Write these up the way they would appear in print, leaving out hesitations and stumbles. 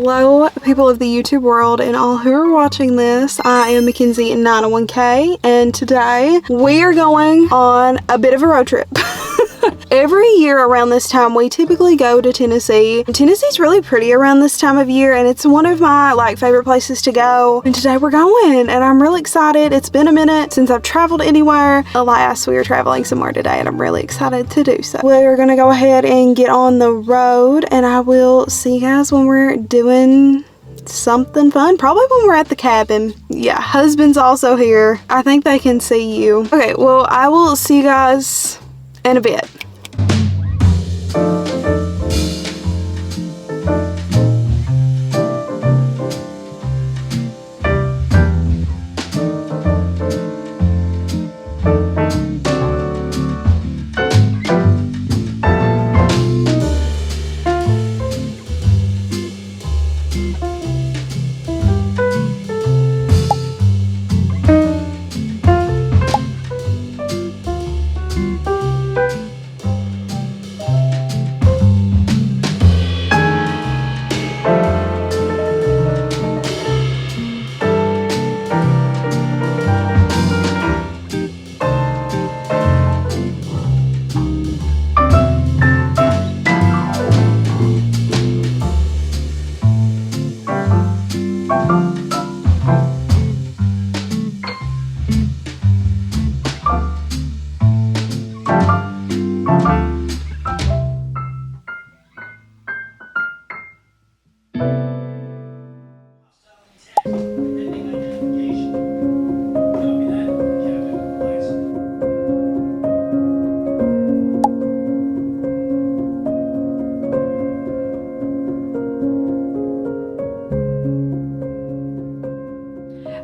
Hello, people of the YouTube world and all who are watching this. I am Mackenzie in 901K, and today we are going on a bit of a road trip. Every year around this time, we typically go to Tennessee. Tennessee's really pretty around this time of year, and it's one of my favorite places to go. And today we're going, and I'm really excited. It's been a minute since I've traveled anywhere. Alas, we are traveling somewhere today, and I'm really excited to do so. We're gonna go ahead and get on the road, and I will see you guys when we're doing something fun. Probably when we're at the cabin. Yeah, husband's also here. I think they can see you. Okay, well, I will see you guys in a bit.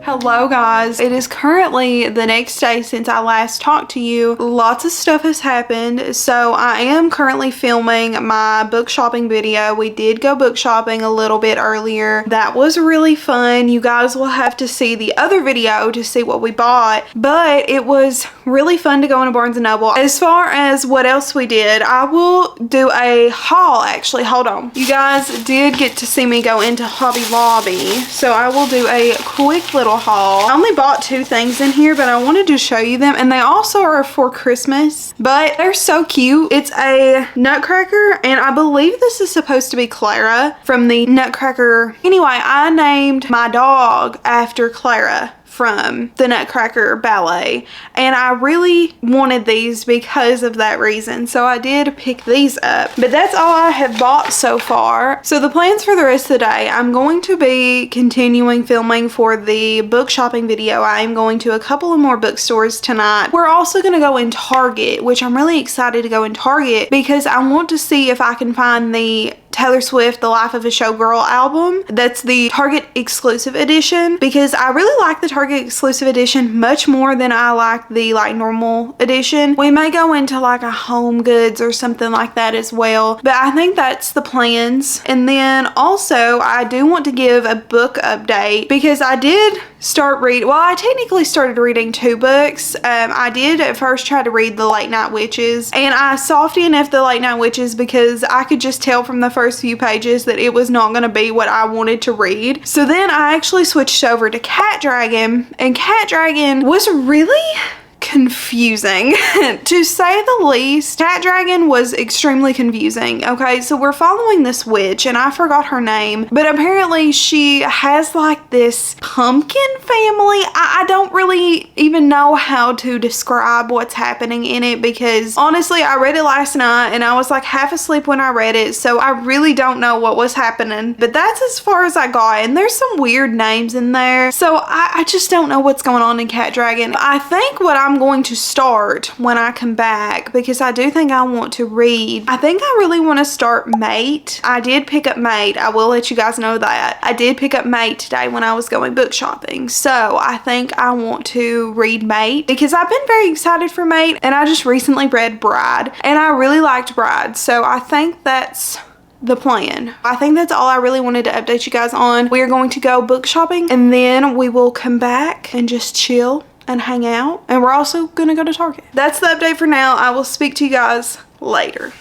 Hello guys, it is currently the next day since I last talked to you. Lots of stuff has happened, so I am currently filming my book shopping video. We did go book shopping a little bit earlier. That was really fun. You guys will have to see the other video to see what we bought, but it was really fun to go into Barnes & Noble. As far as what else we did, I will do a haul actually. Hold on. You guys did get to see me go into Hobby Lobby, so I will do a quick little haul. I only bought 2 things in here, but I wanted to show you them, and they also are for Christmas, but they're so cute. It's a Nutcracker, and I believe this is supposed to be Clara from the Nutcracker. Anyway, I named my dog after Clara from the Nutcracker ballet, and I really wanted these because of that reason, so I did pick these up. But that's all I have bought so far. So the plans for the rest of the day, I'm going to be continuing filming for the book shopping video. I am going to a couple of more bookstores tonight. We're also going to go in Target, which I'm really excited to go in Target because I want to see if I can find the Taylor Swift The Life of a Showgirl album. That's the Target exclusive edition, because I really like the Target exclusive edition much more than I like the normal edition. We may go into a Home Goods or something like that as well, but I think that's the plans. And then also I do want to give a book update because I did start reading, well, I technically started reading 2 books. I did at first try to read The Late Night Witches, and I softy enough The Late Night Witches because I could just tell from the first few pages that it was not going to be what I wanted to read. So then I actually switched over to Cat Dragon, and Cat Dragon was really confusing to say the least. Cat Dragon was extremely confusing. Okay, so we're following this witch, and I forgot her name, but apparently she has this pumpkin family. I don't really even know how to describe what's happening in it, because honestly I read it last night and I was half asleep when I read it, so I really don't know what was happening. But that's as far as I got, and there's some weird names in there, so I just don't know what's going on in Cat Dragon. I think what I'm going to start when I come back, because I do think I want to read, I think I really want to start Mate. I did pick up Mate. I will let you guys know that. I did pick up Mate today when I was going book shopping, so I think I want to read Mate because I've been very excited for Mate, and I just recently read Bride and I really liked Bride, so I think that's the plan. I think that's all I really wanted to update you guys on. We are going to go book shopping, and then we will come back and just chill and hang out, and we're also gonna go to Target. That's the update for now. I will speak to you guys later.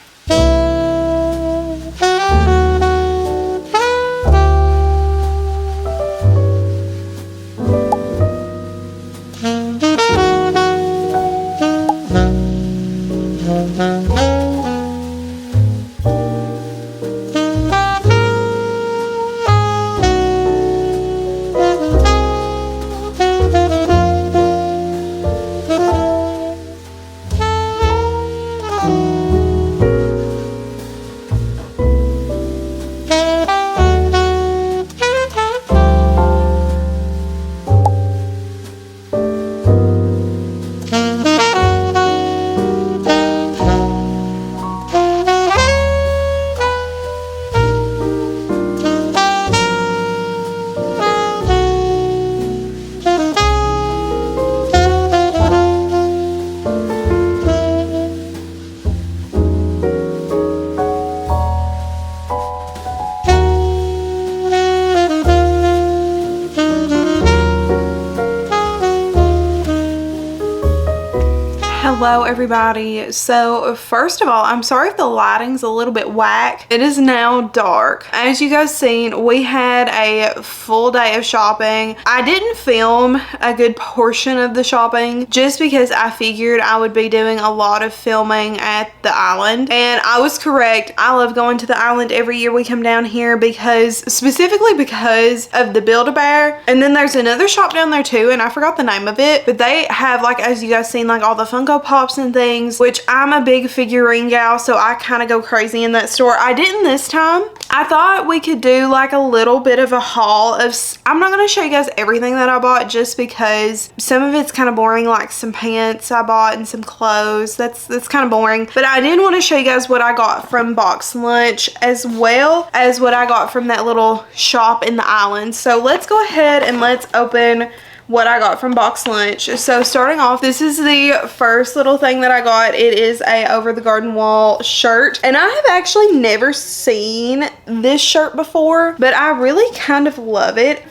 Hello everybody. So first of all, I'm sorry if the lighting's a little bit whack. It is now dark. As you guys seen, we had a full day of shopping. I didn't film a good portion of the shopping just because I figured I would be doing a lot of filming at the island, and I was correct. I love going to the island every year we come down here specifically because of the Build-A-Bear. And then there's another shop down there too, and I forgot the name of it, but they have, like, as you guys seen, like all the Funko Pops and things, which I'm a big figurine gal, so I kind of go crazy in that store. I didn't this time. I thought we could do like a little bit of a haul of, I'm not going to show you guys everything that I bought just because some of it's kind of boring, like some pants I bought and some clothes. That's kind of boring, but I did want to show you guys what I got from Box Lunch as well as what I got from that little shop in the island. So let's go ahead and let's open what I got from Box Lunch. So starting off, this is the first little thing that I got. It is a Over the Garden Wall shirt, and I have actually never seen this shirt before, but I really kind of love it.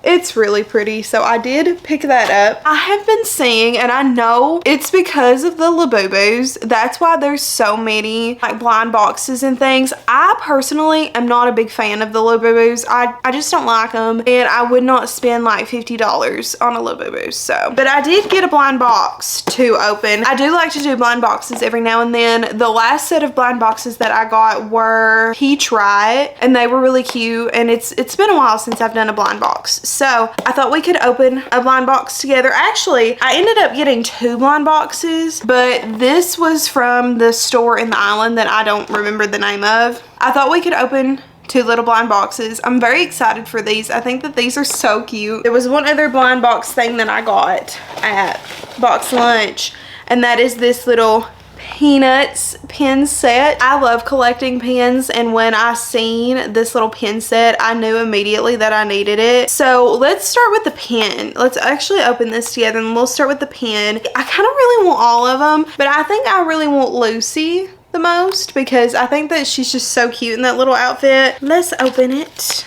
It's really pretty, so I did pick that up. I have been seeing, and I know it's because of the Labubus, that's why there's so many like blind boxes and things. I personally am not a big fan of the Labubus. I just don't like them, and I would not spend like $50 on a Labubu. So, but I did get a blind box to open. I do like to do blind boxes every now and then. The last set of blind boxes that I got were Peach Riot, and they were really cute, and it's been a while since I've done a blind box. So I thought we could open a blind box together. Actually, I ended up getting 2 blind boxes, but this was from the store in the island that I don't remember the name of. I thought we could open 2 little blind boxes. I'm very excited for these. I think that these are so cute. There was one other blind box thing that I got at Box Lunch, and that is this little Peanuts pen set. I love collecting pens, and when I seen this little pen set, I knew immediately that I needed it. So let's start with the pen. Let's actually open this together, and we'll start with the pen. I kind of really want all of them, but I think I really want Lucy the most because I think that she's just so cute in that little outfit. Let's open it.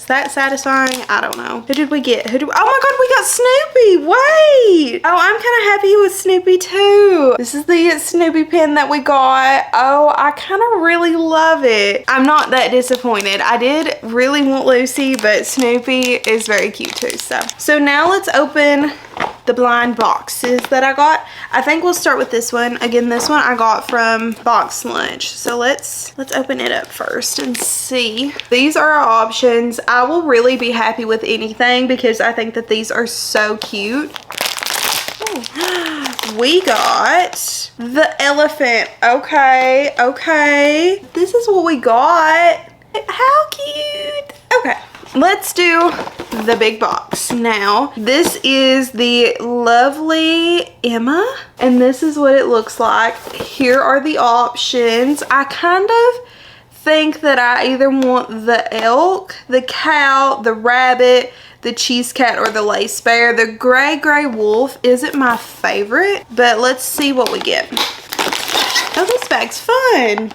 That satisfying? I don't know. Who did we get? Oh my god, we got Snoopy. Wait. Oh, I'm kind of happy with Snoopy too. This is the Snoopy pen that we got. Oh, I kind of really love it. I'm not that disappointed. I did really want Lucy, but Snoopy is very cute too. So now let's open the blind boxes that I got. I think we'll start with this one. Again, this one I got from Box Lunch. So let's open it up first and see. These are our options. I will really be happy with anything because I think that these are so cute. Ooh. We got the elephant. Okay. This is what we got. How cute. Okay. Let's do the big box now. This is the lovely Emma, and this is what it looks like. Here are the options. I kind of think that I either want the elk, the cow, the rabbit, the cheese cat, or the lace bear. The gray wolf isn't my favorite, but let's see what we get. Oh, this bag's fun.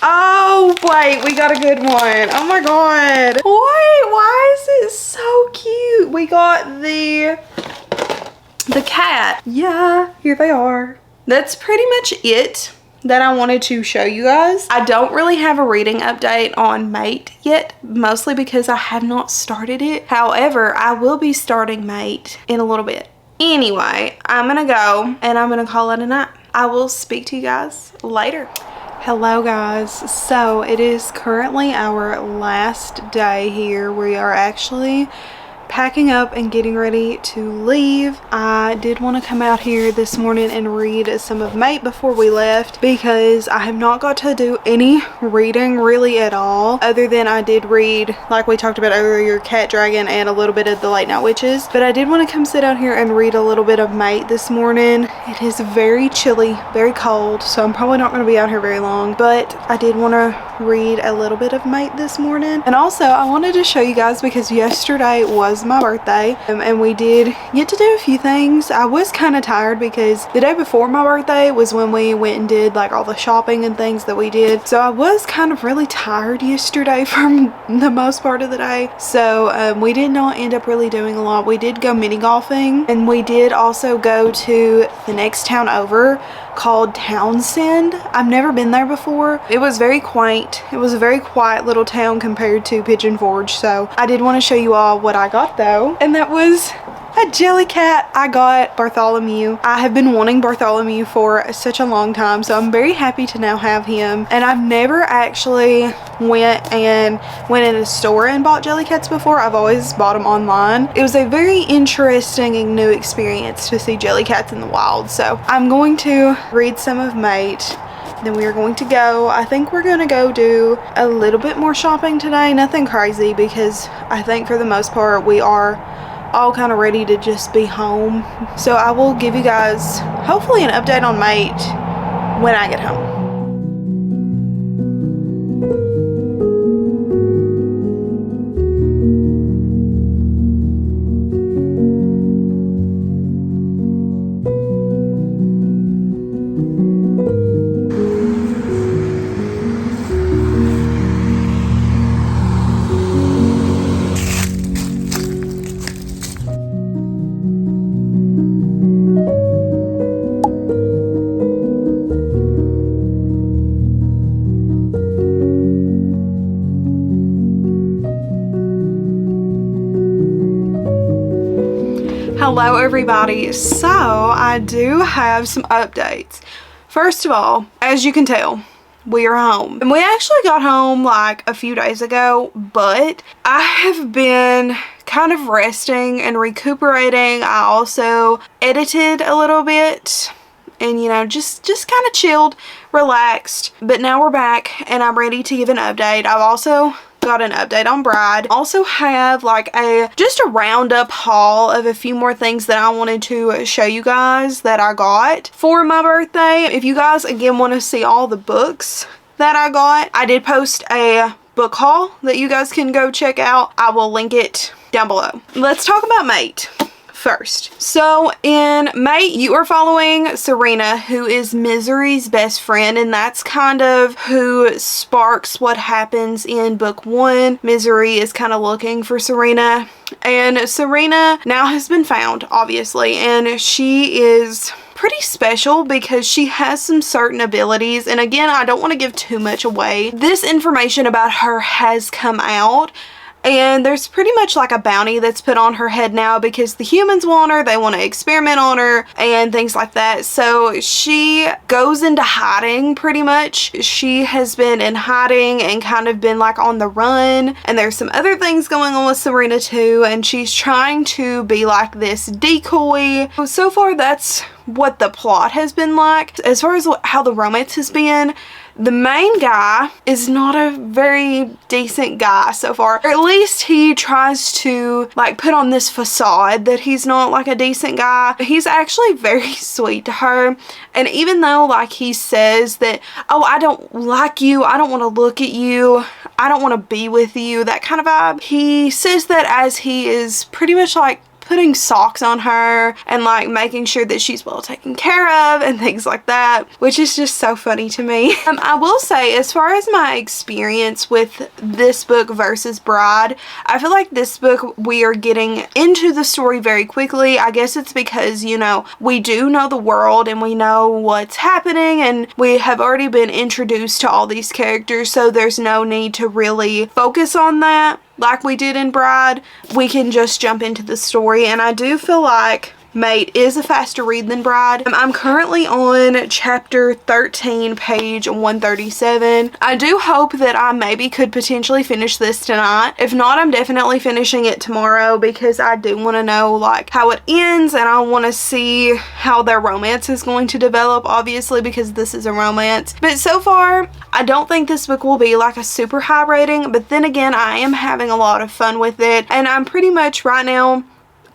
Oh, wait, we got a good one. Oh my god. Wait, why is it so cute? We got the cat. Yeah, here they are. That's pretty much it that I wanted to show you guys. I don't really have a reading update on Mate yet, mostly because I have not started it. However, I will be starting Mate in a little bit. Anyway, I'm gonna go and I'm gonna call it a night. I will speak to you guys later. Hello guys, so it is currently our last day here. We are actually packing up and getting ready to leave. I did want to come out here this morning and read some of Mate before we left because I have not got to do any reading really at all, other than I did read, like we talked about earlier, Cat Dragon and a little bit of The Late Night Witches. But I did want to come sit out here and read a little bit of Mate this morning. It is very chilly, very cold, so I'm probably not going to be out here very long, but I did want to read a little bit of Mate this morning. And also I wanted to show you guys because yesterday was my birthday and we did get to do a few things. I was kind of tired because the day before my birthday was when we went and did like all the shopping and things that we did, so I was kind of really tired yesterday from the most part of the day. So we did not end up really doing a lot. We did go mini golfing and we did also go to the next town over called Townsend. I've never been there before. It was very quaint. It was a very quiet little town compared to Pigeon Forge, so I did want to show you all what I got though, and that was a jelly cat. I got Bartholomew. I have been wanting Bartholomew for such a long time, so I'm very happy to now have him. And I've never actually went in a store and bought jelly cats before. I've always bought them online. It was a very interesting and new experience to see jelly cats in the wild. So I'm going to read some of Mate. Then we are going to go. I think we're going to go do a little bit more shopping today. Nothing crazy because I think for the most part we are all kind of ready to just be home. So I will give you guys hopefully an update on Mate when I get home. Hello everybody. So I do have some updates. First of all, as you can tell, we are home. And we actually got home like a few days ago, but I have been kind of resting and recuperating. I also edited a little bit and you know, just kind of chilled, relaxed. But now we're back and I'm ready to give an update. I've also got an update on Bride. Also have like just a roundup haul of a few more things that I wanted to show you guys that I got for my birthday. If you guys again want to see all the books that I got, I did post a book haul that you guys can go check out. I will link it down below. Let's talk about Mate first. So in Mate, you are following Serena, who is Misery's best friend, and that's kind of who sparks what happens in book 1. Misery is kind of looking for Serena, and Serena now has been found, obviously, and she is pretty special because she has some certain abilities. And again, I don't want to give too much away. This information about her has come out, and there's pretty much like a bounty that's put on her head now because the humans want her, they want to experiment on her and things like that. So she goes into hiding pretty much. She has been in hiding and kind of been like on the run, and there's some other things going on with Serena too, and she's trying to be like this decoy. So far that's what the plot has been like. As far as how the romance has been, the main guy is not a very decent guy so far. Or at least he tries to like put on this facade that he's not like a decent guy. He's actually very sweet to her. And even though like he says that, oh, I don't like you, I don't want to look at you, I don't want to be with you, that kind of vibe, he says that as he is pretty much like putting socks on her and like making sure that she's well taken care of and things like that, which is just so funny to me. I will say, as far as my experience with this book versus Bride, I feel like this book we are getting into the story very quickly. I guess it's because, you know, we do know the world and we know what's happening and we have already been introduced to all these characters, so there's no need to really focus on that like we did in Bride. We can just jump into the story, and I do feel like Mate is a faster read than Bride. I'm currently on chapter 13, page 137. I do hope that I maybe could potentially finish this tonight. If not, I'm definitely finishing it tomorrow because I do want to know like how it ends, and I want to see how their romance is going to develop, obviously, because this is a romance. But so far, I don't think this book will be like a super high rating, but then again, I am having a lot of fun with it, and I'm pretty much right now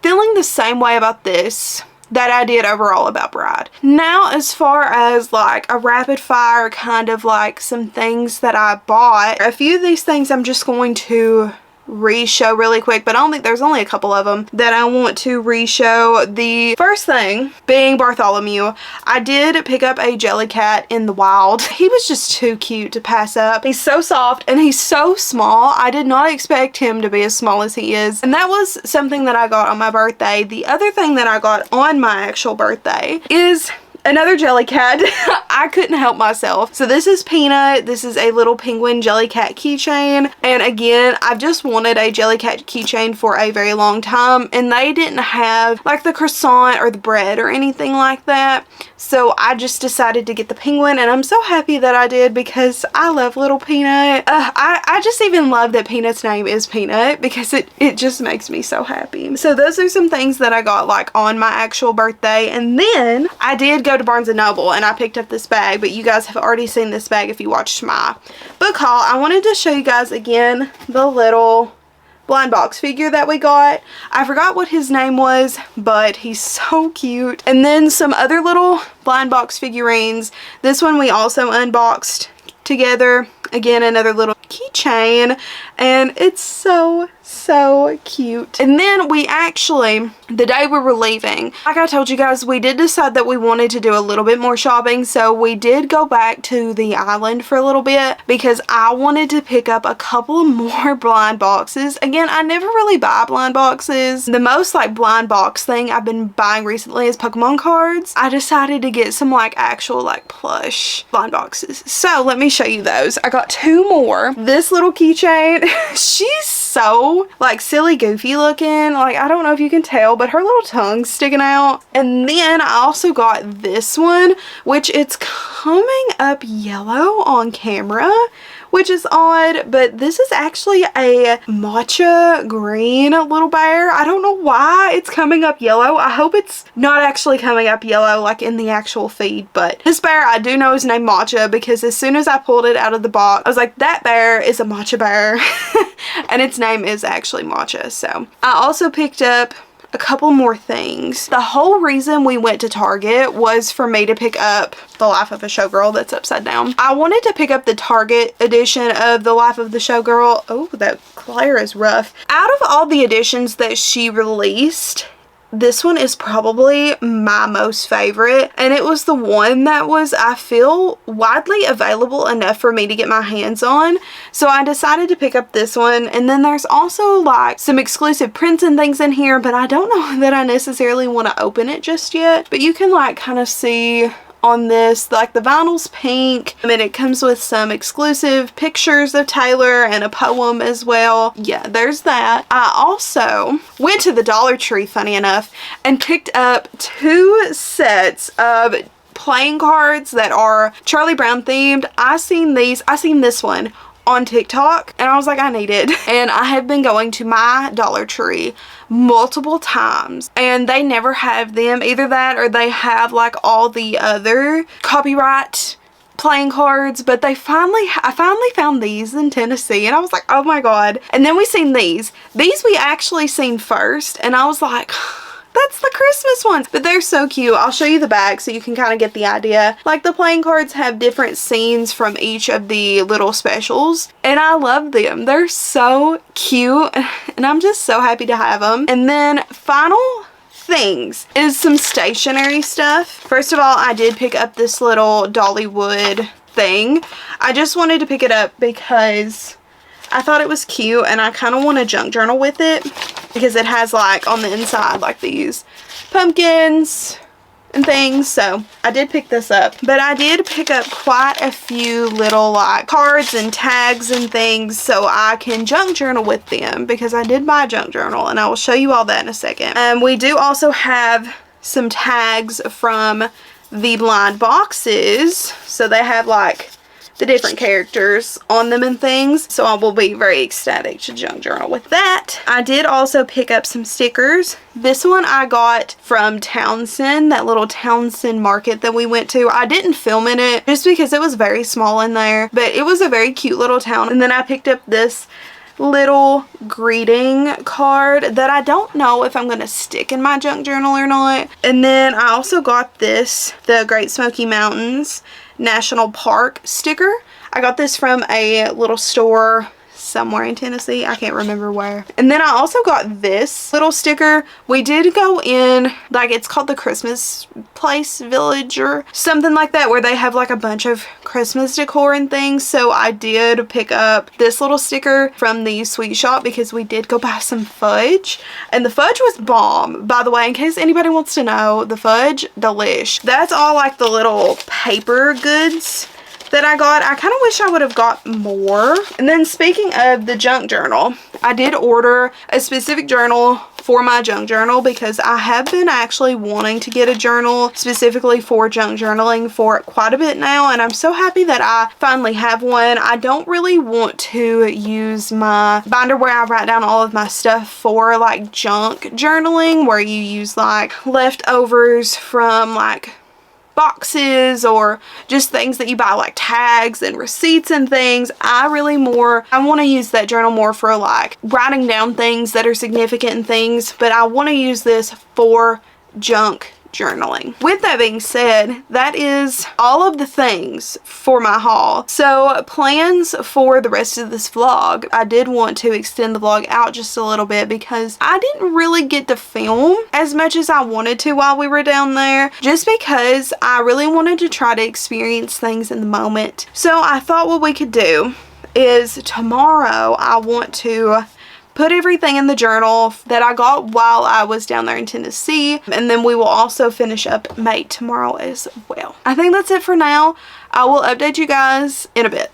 feeling the same way about this that I did overall about Bride. Now, as far as like a rapid fire kind of like some things that I bought, a few of these things I'm just going to re-show really quick, but I don't think there's only a couple of them that I want to re-show. The first thing being Bartholomew. I did pick up a Jellycat in the wild. He was just too cute to pass up. He's so soft and he's so small. I did not expect him to be as small as he is, and that was something that I got on my birthday. The other thing that I got on my actual birthday is another Jellycat. I couldn't help myself. So this is Peanut. This is a little penguin Jellycat keychain. And again, I've just wanted a Jellycat keychain for a very long time, and they didn't have like the croissant or the bread or anything like that. So I just decided to get the penguin, and I'm so happy that I did because I love little Peanut. I just even love that Peanut's name is Peanut because it just makes me so happy. So those are some things that I got like on my actual birthday. And then I did go to Barnes & Noble and I picked up this bag, but you guys have already seen this bag if you watched my book haul. I wanted to show you guys again the little blind box figure that we got. I forgot what his name was, but he's so cute. And then some other little blind box figurines. This one we also unboxed together. Again, another little keychain, and it's so cute. And then we actually, the day we were leaving, like I told you guys, we did decide that we wanted to do a little bit more shopping, so we did go back to the island for a little bit because I wanted to pick up a couple more blind boxes. Again, I never really buy blind boxes. The most like blind box thing I've been buying recently is Pokemon cards. I decided to get some like actual like plush blind boxes. So let me show you those. I got two more. This little keychain, she's so like silly goofy looking. Like, I don't know if you can tell, but her little tongue's sticking out. And then I also got this one, which it's coming up yellow on camera, which is odd, but this is actually a matcha green little bear. I don't know why it's coming up yellow. I hope it's not actually coming up yellow like in the actual feed, but this bear I do know is named Matcha because as soon as I pulled it out of the box, I was like, that bear is a matcha bear. And its name is actually Matcha. So I also picked up a couple more things. The whole reason we went to Target was for me to pick up The Life of a Showgirl that's upside down. I wanted to pick up the Target edition of The Life of the Showgirl. Oh, that glare is rough. Out of all the editions that she released, this one is probably my most favorite, and it was the one that was, I feel, widely available enough for me to get my hands on. So I decided to pick up this one. And then there's also like some exclusive prints and things in here, but I don't know that I necessarily want to open it just yet. But you can like kind of see on this, like the vinyl's pink, and it comes with some exclusive pictures of Taylor and a poem as well. Yeah, there's that. I also went to the Dollar Tree, funny enough, and picked up two sets of playing cards that are Charlie Brown themed. I seen this one on TikTok and I was like, I need it. And I have been going to my Dollar Tree multiple times and they never have them. Either that or they have like all the other copyright playing cards, but I finally found these in Tennessee and I was like, oh my god. And then we seen these we actually seen first, and I was like, that's the Christmas ones, but they're so cute. I'll show you the back so you can kind of get the idea. Like the playing cards have different scenes from each of the little specials, and I love them. They're so cute and I'm just so happy to have them. And then final things is some stationery stuff. First of all, I did pick up this little Dollywood thing. I just wanted to pick it up because I thought it was cute and I kind of want to junk journal with it because it has like on the inside like these pumpkins and things. So I did pick this up, but I did pick up quite a few little like cards and tags and things so I can junk journal with them because I did buy a junk journal and I will show you all that in a second. We do also have some tags from the blind boxes. So they have like the different characters on them and things. So I will be very ecstatic to junk journal with that. I did also pick up some stickers. This one I got from Townsend, that little Townsend market that we went to. I didn't film in it just because it was very small in there, but it was a very cute little town. And then I picked up this little greeting card that I don't know if I'm going to stick in my junk journal or not. And then I also got this, the Great Smoky Mountains National Park sticker. I got this from a little store somewhere in Tennessee. I can't remember where. And then I also got this little sticker. We did go in, like, it's called the Christmas Place Village or something like that, where they have like a bunch of Christmas decor and things. So I did pick up this little sticker from the sweet shop because we did go buy some fudge, and the fudge was bomb, by the way, in case anybody wants to know. The fudge, delish. That's all like the little paper goods that I got. I kind of wish I would have got more. And then speaking of the junk journal, I did order a specific journal for my junk journal because I have been actually wanting to get a journal specifically for junk journaling for quite a bit now, and I'm so happy that I finally have one. I don't really want to use my binder where I write down all of my stuff for like junk journaling, where you use like leftovers from like boxes or just things that you buy, like tags and receipts and things. I want to use that journal more for like writing down things that are significant and things, but I want to use this for junk journaling. With that being said, that is all of the things for my haul. So plans for the rest of this vlog, I did want to extend the vlog out just a little bit because I didn't really get to film as much as I wanted to while we were down there, just because I really wanted to try to experience things in the moment. So I thought what we could do is tomorrow I want to put everything in the journal that I got while I was down there in Tennessee, and then we will also finish up Mate tomorrow as well. I think that's it for now. I will update you guys in a bit.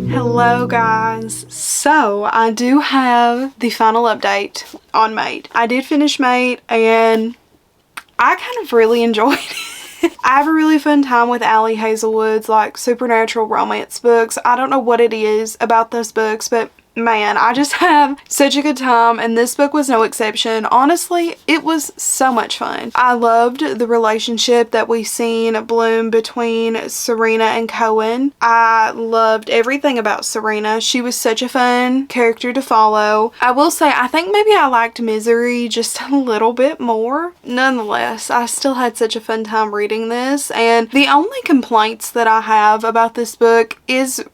Hello guys, so I do have the final update on Mate. I did finish Mate and I kind of really enjoyed it. I have a really fun time with Allie Hazelwood's like supernatural romance books. I don't know what it is about those books, but man, I just have such a good time, and this book was no exception. Honestly, it was so much fun. I loved the relationship that we seen bloom between Serena and Cohen. I loved everything about Serena. She was such a fun character to follow. I will say, I think maybe I liked Misery just a little bit more. Nonetheless, I still had such a fun time reading this, and the only complaints that I have about this book is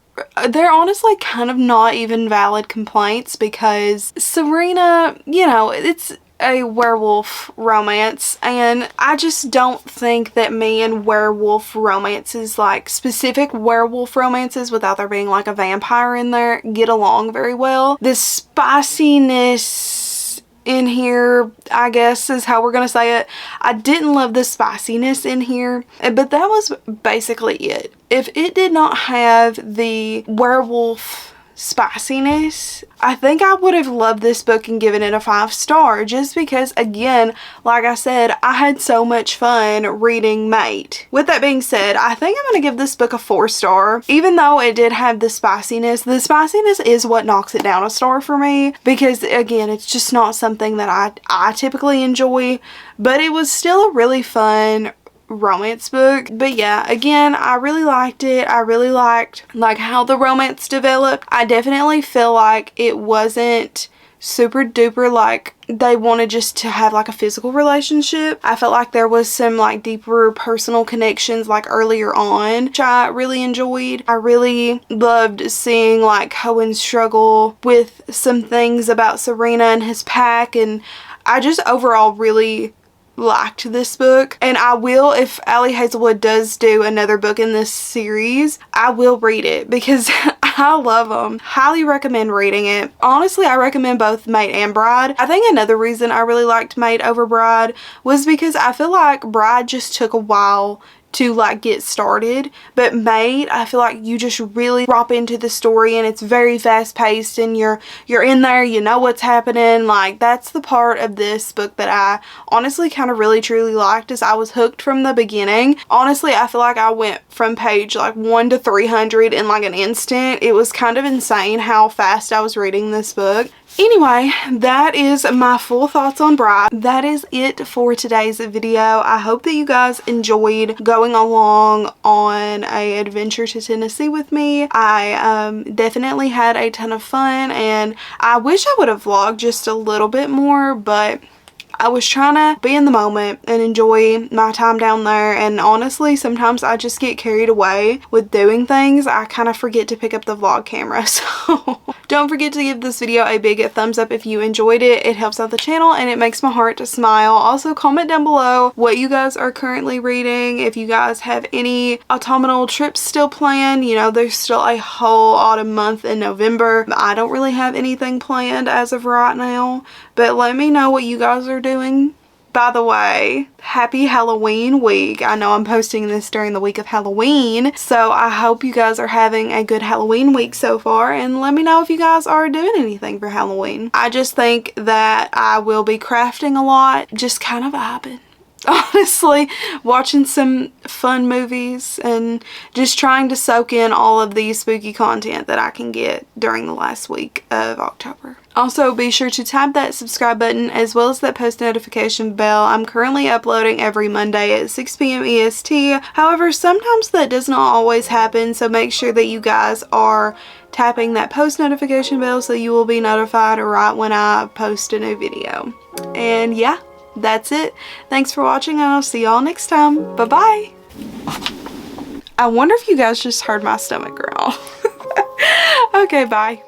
they're honestly kind of not even valid complaints, because Serena, you know, it's a werewolf romance, and I just don't think that me and werewolf romances, like specific werewolf romances without there being like a vampire in there, get along very well. The spiciness in here, I guess is how we're gonna say it. I didn't love the spiciness in here, but that was basically it. If it did not have the werewolf spiciness, I think I would have loved this book and given it a 5-star, just because, again, like I said, I had so much fun reading Mate. With that being said, I think I'm going to give this book a 4-star. Even though it did have the spiciness is what knocks it down a star for me, because again, it's just not something that I typically enjoy, but it was still a really fun romance book. But yeah, again, I really liked it. I really liked like how the romance developed. I definitely feel like it wasn't super duper like they wanted just to have like a physical relationship. I felt like there was some like deeper personal connections like earlier on, which I really enjoyed. I really loved seeing like Cohen's struggle with some things about Serena and his pack, and I just overall really liked this book. And I will, if Ali Hazelwood does do another book in this series, I will read it because I love them. Highly recommend reading it. Honestly, I recommend both Mate and Bride. I think another reason I really liked Mate over Bride was because I feel like Bride just took a while to like get started, but Mate, I feel like you just really drop into the story, and it's very fast paced, and you're in there, you know what's happening. Like, that's the part of this book that I honestly kind of really truly liked, is I was hooked from the beginning. Honestly, I feel like I went from page like 1 to 300 in like an instant. It was kind of insane how fast I was reading this book. Anyway, that is my full thoughts on Bride. That is it for today's video. I hope that you guys enjoyed going along on a adventure to Tennessee with me. I definitely had a ton of fun, and I wish I would have vlogged just a little bit more, but I was trying to be in the moment and enjoy my time down there, and honestly, sometimes I just get carried away with doing things. I kind of forget to pick up the vlog camera, so don't forget to give this video a big thumbs up if you enjoyed it. It helps out the channel and it makes my heart smile. Also, comment down below what you guys are currently reading. If you guys have any autumnal trips still planned, you know, there's still a whole autumn month in November. I don't really have anything planned as of right now, but let me know what you guys are doing. By the way, happy Halloween week. I know I'm posting this during the week of Halloween, so I hope you guys are having a good Halloween week so far, and let me know if you guys are doing anything for Halloween. I just think that I will be crafting a lot, just kind of vibing. Honestly, watching some fun movies and just trying to soak in all of the spooky content that I can get during the last week of October. Also, be sure to tap that subscribe button as well as that post notification bell. I'm currently uploading every Monday at 6 p.m. EST. However, sometimes that does not always happen, so make sure that you guys are tapping that post notification bell so you will be notified right when I post a new video. And yeah, that's it. Thanks for watching, and I'll see y'all next time. Bye-bye. I wonder if you guys just heard my stomach growl. Okay, bye.